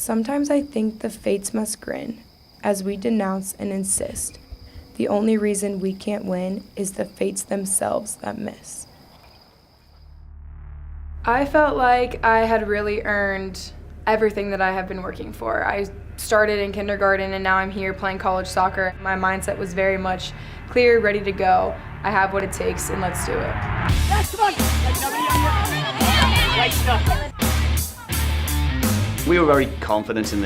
Sometimes I think the fates must grin as we denounce and insist. The only reason we can't win is the fates themselves that miss. I felt like I had really earned everything that I have been working for. I started in kindergarten and now I'm here playing college soccer. My mindset was very much clear, ready to go. I have what it takes and let's do it. We were very confident in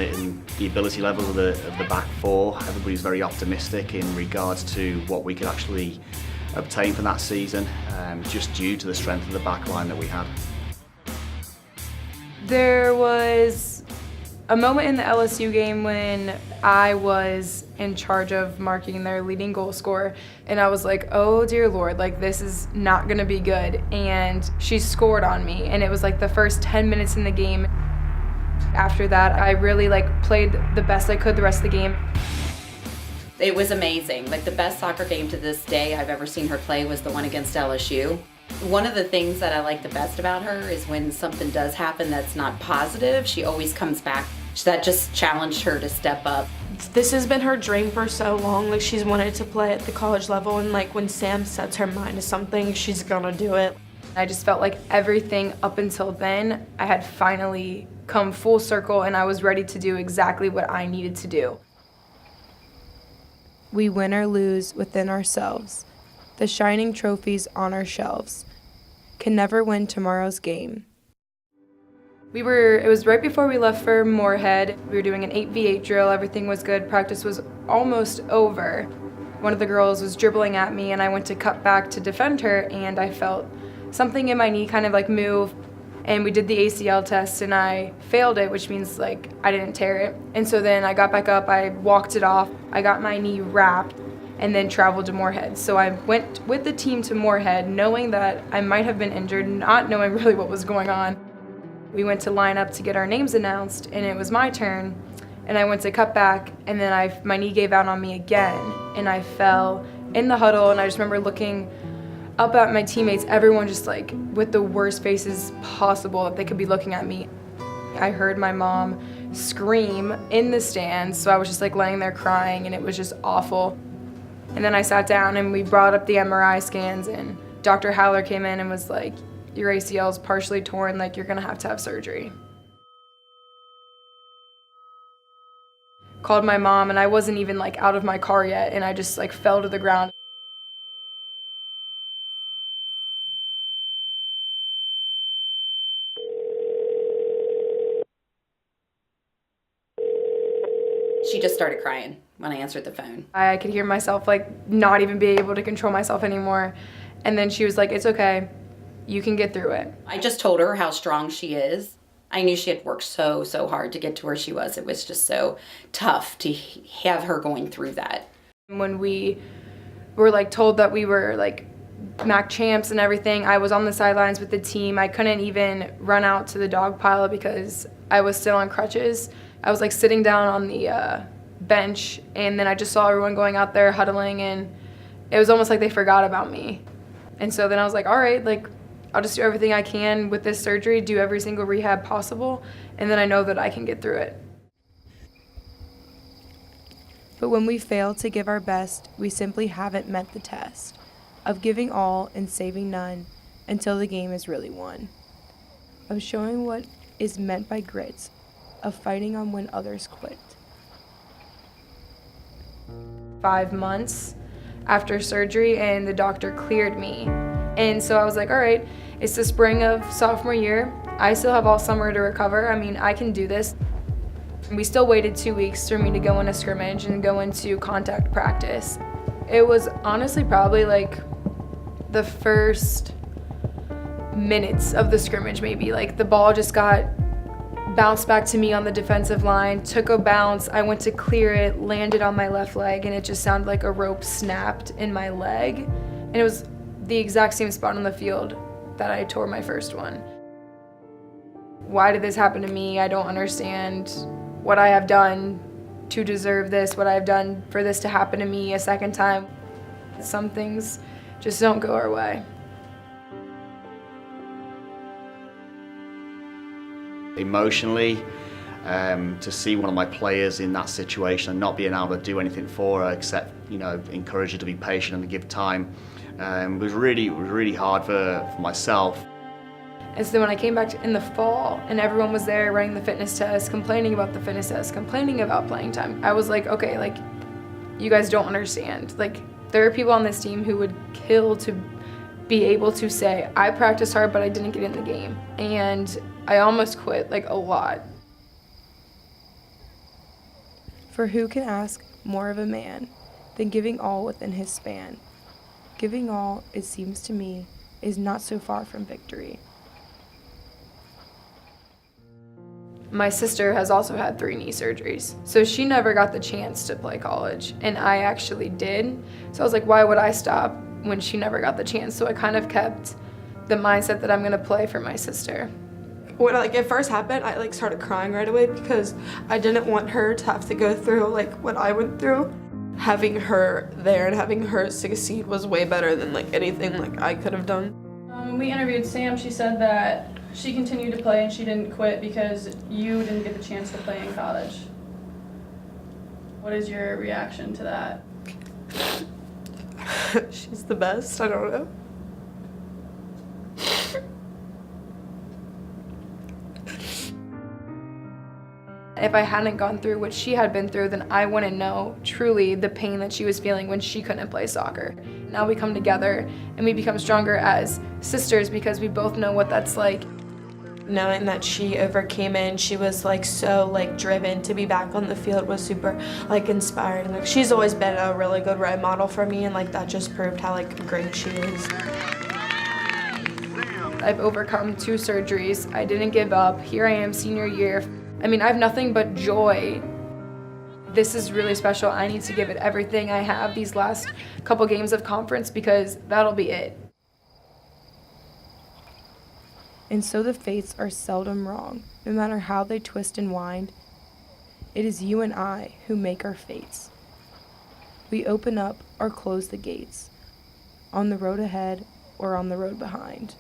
the ability levels of the back four. Everybody was very optimistic in regards to what we could actually obtain from that season, just due to the strength of the back line that we had. There was a moment in the LSU game when I was in charge of marking their leading goal scorer, and I was like, oh dear Lord, like this is not gonna be good. And she scored on me, and it was like the first 10 minutes in the game. After that, I really played the best I could the rest of the game. It was amazing. Like the best soccer game to this day I've ever seen her play was the one against LSU. One of the things that I like the best about her is when something does happen that's not positive, she always comes back. That just challenged her to step up. This has been her dream for so long. Like she's wanted to play at the college level, and like when Sam sets her mind to something, she's gonna do it. I just felt like everything up until then, I had finally come full circle and I was ready to do exactly what I needed to do. We win or lose within ourselves. The shining trophies on our shelves can never win tomorrow's game. It was right before we left for Moorhead. We were doing an 8v8 drill, everything was good, practice was almost over. One of the girls was dribbling at me and I went to cut back to defend her and I felt something in my knee kind of move, and we did the ACL test and I failed it, which means I didn't tear it. And so then I got back up, I walked it off, I got my knee wrapped and then traveled to Moorhead. So I went with the team to Moorhead knowing that I might have been injured, not knowing really what was going on. We went to line up to get our names announced and it was my turn and I went to cut back and then my knee gave out on me again and I fell in the huddle and I just remember looking up at my teammates, everyone just with the worst faces possible that they could be looking at me. I heard my mom scream in the stands, so I was just laying there crying and it was just awful. And then I sat down and we brought up the MRI scans and Dr. Howler came in and was like, your ACL is partially torn, you're gonna have to have surgery. Called my mom and I wasn't even out of my car yet and I just fell to the ground. She just started crying when I answered the phone. I could hear myself not even be able to control myself anymore. And then she was like, it's okay, you can get through it. I just told her how strong she is. I knew she had worked so hard to get to where she was. It was just so tough to have her going through that. When we were told that we were MAC champs and everything, I was on the sidelines with the team. I couldn't even run out to the dog pile because I was still on crutches. I was sitting down on the bench and then I just saw everyone going out there huddling and it was almost like they forgot about me. And so then I was like, all right, I'll just do everything I can with this surgery, do every single rehab possible, and then I know that I can get through it. But when we fail to give our best, we simply haven't met the test of giving all and saving none until the game is really won, of showing what is meant by grit, of fighting on when others quit. 5 months after surgery and the doctor cleared me. And so I was like, all right, it's the spring of sophomore year. I still have all summer to recover. I mean, I can do this. We still waited 2 weeks for me to go into scrimmage and go into contact practice. It was honestly probably the first minutes of the scrimmage maybe. The ball just got bounced back to me on the defensive line, took a bounce, I went to clear it, landed on my left leg, and it just sounded like a rope snapped in my leg. And it was the exact same spot on the field that I tore my first one. Why did this happen to me? I don't understand what I have done to deserve this, what I've done for this to happen to me a second time. Some things just don't go our way. Emotionally, To see one of my players in that situation and not being able to do anything for her except, encourage her to be patient and give time, was really hard for myself. And so when I came back in the fall and everyone was there running the fitness test, complaining about the fitness test, complaining about playing time, I was like, okay, like, you guys don't understand. Like, there are people on this team who would kill to be able to say, I practiced hard, but I didn't get in the game. And I almost quit, like, a lot. For who can ask more of a man than giving all within his span? Giving all, it seems to me, is not so far from victory. My sister has also had 3 knee surgeries, so she never got the chance to play college, and I actually did. So I was like, why would I stop when she never got the chance? So I kind of kept the mindset that I'm gonna play for my sister. When it first happened, I started crying right away because I didn't want her to have to go through what I went through. Having her there and having her succeed was way better than anything I could have done. When we interviewed Sam, she said that she continued to play and she didn't quit because you didn't get the chance to play in college. What is your reaction to that? She's the best, I don't know. If I hadn't gone through what she had been through, then I wouldn't know truly the pain that she was feeling when she couldn't play soccer. Now we come together and we become stronger as sisters because we both know what that's like. Knowing that she overcame it and she was so driven to be back on the field was super inspiring. She's always been a really good role model for me, and that just proved how great she is. I've overcome 2 surgeries. I didn't give up. Here I am senior year. I have nothing but joy. This is really special. I need to give it everything I have these last couple games of conference because that'll be it. And so the fates are seldom wrong, no matter how they twist and wind. It is you and I who make our fates. We open up or close the gates, on the road ahead or on the road behind.